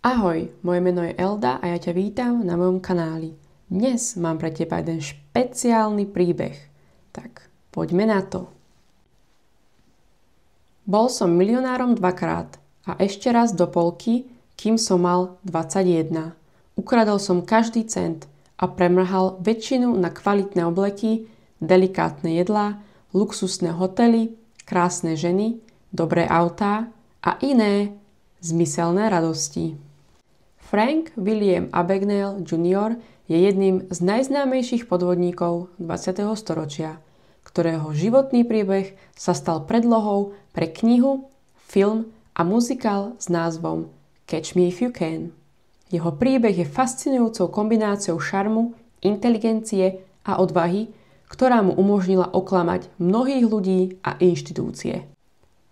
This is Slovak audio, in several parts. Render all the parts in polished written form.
Ahoj, moje meno je Elda a ja ťa vítam na mojom kanáli. Dnes mám pre teba jeden špeciálny príbeh. Tak, poďme na to. Bol som milionárom dvakrát a ešte raz do polky, kým som mal 21. Ukradol som každý cent a premrhal väčšinu na kvalitné obleky, delikátne jedlá, luxusné hotely, krásne ženy, dobré autá a iné zmyselné radosti. Frank William Abagnale Jr. je jedným z najznámejších podvodníkov 20. storočia, ktorého životný príbeh sa stal predlohou pre knihu, film a muzikál s názvom Catch Me If You Can. Jeho príbeh je fascinujúcou kombináciou šarmu, inteligencie a odvahy, ktorá mu umožnila oklamať mnohých ľudí a inštitúcie.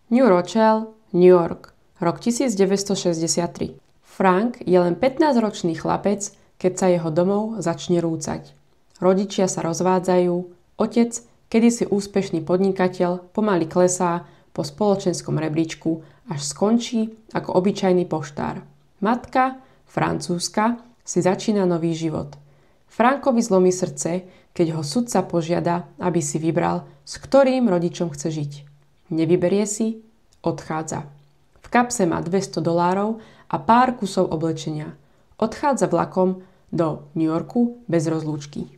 New Rochelle, New York, rok 1963. Frank je len 15-ročný chlapec, keď sa jeho domov začne rúcať. Rodičia sa rozvádzajú, otec, kedysi úspešný podnikateľ, pomaly klesá po spoločenskom rebríčku, až skončí ako obyčajný poštár. Matka, francúzska, si začína nový život. Frankovi zlomí srdce, keď ho sudca požiada, aby si vybral, s ktorým rodičom chce žiť. Nevyberie si, odchádza. V kapse má $200 a pár kusov oblečenia. Odchádza vlakom do New Yorku bez rozlúčky.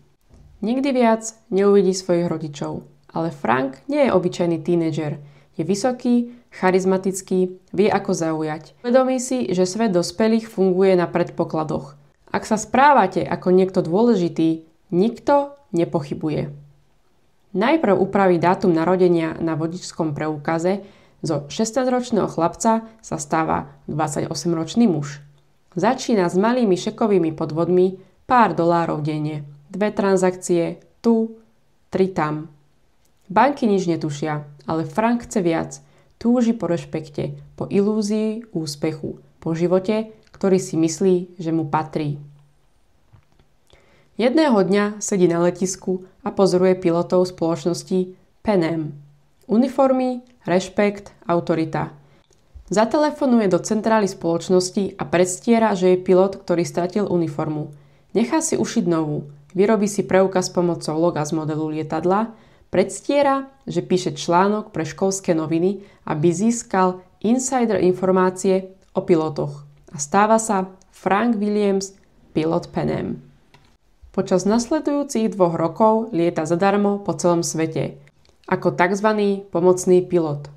Nikdy viac neuvidí svojich rodičov, ale Frank nie je obyčajný tínedžer. Je vysoký, charizmatický, vie ako zaujať. Uvedomí si, že svet dospelých funguje na predpokladoch. Ak sa správate ako niekto dôležitý, nikto nepochybuje. Najprv upraví dátum narodenia na vodičskom preukaze. Zo 16-ročného chlapca sa stáva 28-ročný muž. Začína s malými šekovými podvodmi, pár dolárov denne. 2 transakcie, tu, 3 tam. Banky nič netušia, ale Frank chce viac. Túži po rešpekte, po ilúzii úspechu, po živote, ktorý si myslí, že mu patrí. Jedného dňa sedí na letisku a pozoruje pilotov spoločnosti Pan Am. Uniformy, rešpekt, autorita. Zatelefonuje do centrály spoločnosti a predstiera, že je pilot, ktorý stratil uniformu. Nechá si ušiť novú, vyrobí si preukaz pomocou loga z modelu lietadla, predstiera, že píše článok pre školské noviny, aby získal insider informácie o pilotoch. A stáva sa Frank Williams, pilot Pan Am. Počas nasledujúcich 2 rokov lieta zadarmo po celom svete, ako tzv. Pomocný pilot.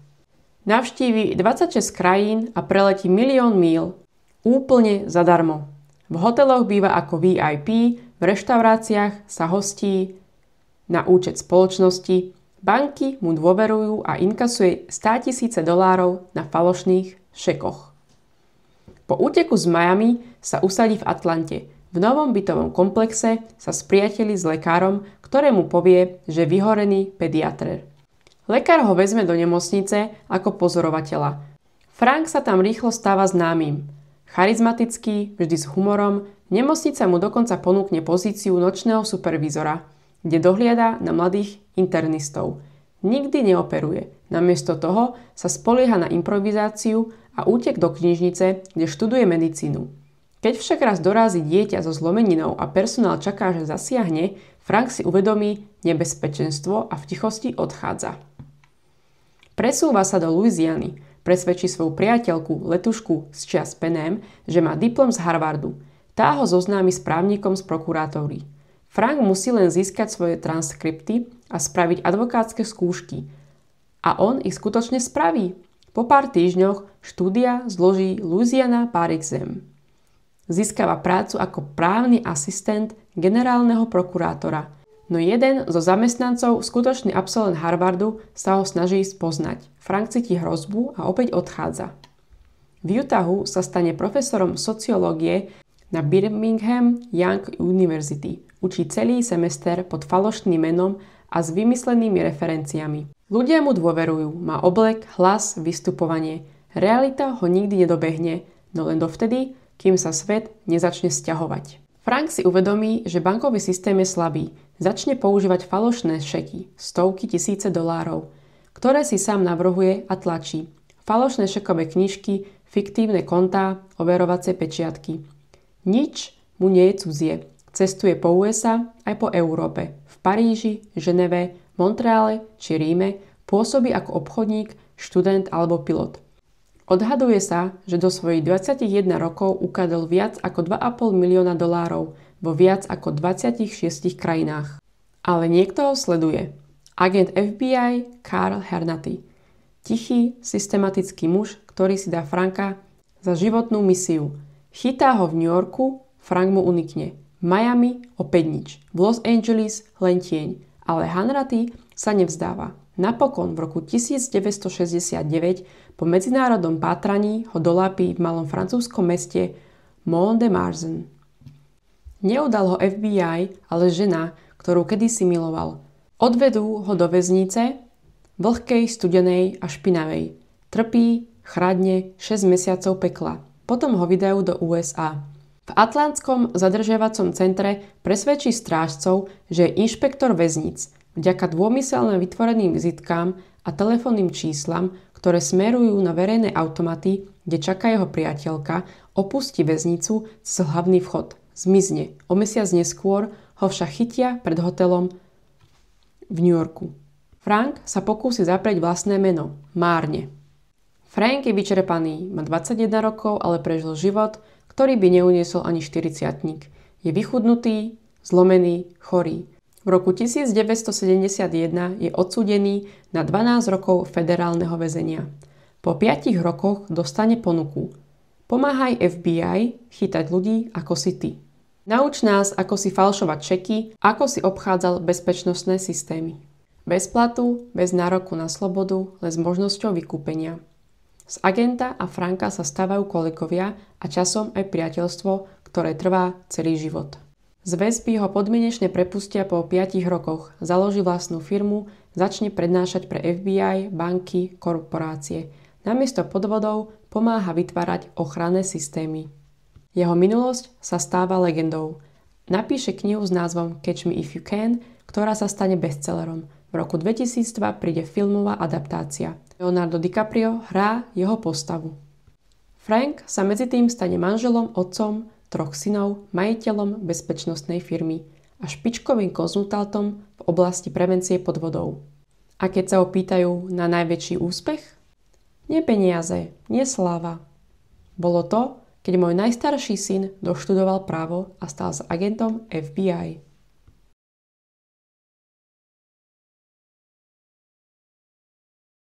Navštívi 26 krajín a preletí 1 000 000 míl úplne zadarmo. V hoteloch býva ako VIP, v reštauráciách sa hostí na účet spoločnosti, banky mu dôverujú a inkasuje $100 000 na falošných šekoch. Po úteku z Miami sa usadí v Atlante. V novom bytovom komplexe sa spriateli s lekárom, ktorému povie, že je vyhorený pediatr. Lekár ho vezme do nemocnice ako pozorovateľa. Frank sa tam rýchlo stáva známym. Charizmatický, vždy s humorom, nemocnica mu dokonca ponúkne pozíciu nočného supervízora, kde dohliada na mladých internistov. Nikdy neoperuje. Namiesto toho sa spolieha na improvizáciu a útek do knižnice, kde študuje medicínu. Keď však raz dorazí dieťa so zlomeninou a personál čaká, že zasiahne, Frank si uvedomí nebezpečenstvo a v tichosti odchádza. Presúva sa do Louisiany, presvedčí svoju priateľku, letušku z čias Pan Am, že má diplom z Harvardu. Tá ho zoznámi s právnikom z prokuratúry. Frank musí len získať svoje transkripty a spraviť advokátske skúšky. A on ich skutočne spraví. Po pár týždňoch štúdia zloží Louisiana Bar Exam. Získava prácu ako právny asistent generálneho prokurátora. No jeden zo zamestnancov, skutočný absolvent Harvardu, sa ho snaží spoznať. Frank cíti hrozbu a opäť odchádza. V Utahu sa stane profesorom sociológie na Birmingham Young University. Učí celý semester pod falošným menom a s vymyslenými referenciami. Ľudia mu dôverujú, má oblek, hlas, vystupovanie. Realita ho nikdy nedobehne, no len dovtedy, kým sa svet nezačne sťahovať. Frank si uvedomí, že bankový systém je slabý. Začne používať falošné šeky, stovky tisíce dolárov, ktoré si sám navrhuje a tlačí. Falošné šekové knižky, fiktívne kontá, overovacie pečiatky. Nič mu nie je cudzie. Cestuje po USA aj po Európe. V Paríži, Ženeve, Montreale či Ríme pôsobí ako obchodník, študent alebo pilot. Odhaduje sa, že do svojich 21 rokov ukradol viac ako $2,5 milióna vo viac ako 26 krajinách. Ale niekto ho sleduje. Agent FBI Carl Hernati. Tichý, systematický muž, ktorý si dá Franka za životnú misiu. Chytá ho v New Yorku, Frank mu unikne. V Miami opäť nič. V Los Angeles len tieň. Ale Hernati sa nevzdáva. Napokon v roku 1969 po medzinárodnom pátraní ho dolápí v malom francúzskom meste Mont-de-Marsan. Neudal ho FBI, ale žena, ktorú kedysi miloval. Odvedú ho do väznice, vlhkej, studenej a špinavej. Trpí, chradne 6 mesiacov pekla. Potom ho vydajú do USA. V Atlantskom zadržiavacom centre presvedčí strážcov, že je inšpektor väzníc. Vďaka dômyselne vytvoreným vizitkám a telefónnym číslam, ktoré smerujú na verejné automaty, kde čaká jeho priateľka, opustí väznicu cez hlavný vchod. Zmizne. O mesiac neskôr ho však chytia pred hotelom v New Yorku. Frank sa pokúsi zaprieť vlastné meno. Márne. Frank je vyčerpaný, má 21 rokov, ale prežil život, ktorý by neuniesol ani 40-tník. Je vychudnutý, zlomený, chorý. V roku 1971 je odsúdený na 12 rokov federálneho väzenia. Po 5 rokoch dostane ponuku. Pomáhaj FBI chytať ľudí ako si ty. Nauč nás, ako si falšovať čeky, ako si obchádzal bezpečnostné systémy. Bez platu, bez nároku na slobodu, len s možnosťou vykúpenia. Z agenta a Franka sa stávajú kolegovia a časom aj priateľstvo, ktoré trvá celý život. Z väzby ho podmienečne prepustia po 5 rokoch, založí vlastnú firmu, začne prednášať pre FBI, banky, korporácie. Namiesto podvodov pomáha vytvárať ochranné systémy. Jeho minulosť sa stáva legendou. Napíše knihu s názvom Catch Me If You Can, ktorá sa stane bestsellerom. V roku 2002 príde filmová adaptácia. Leonardo DiCaprio hrá jeho postavu. Frank sa medzitým stane manželom, otcom 3 synov, majiteľom bezpečnostnej firmy a špičkovým konzultantom v oblasti prevencie podvodov. A keď sa ho pýtajú na najväčší úspech? Nie peniaze, nie sláva. Bolo to, keď môj najstarší syn doštudoval právo a stal sa agentom FBI.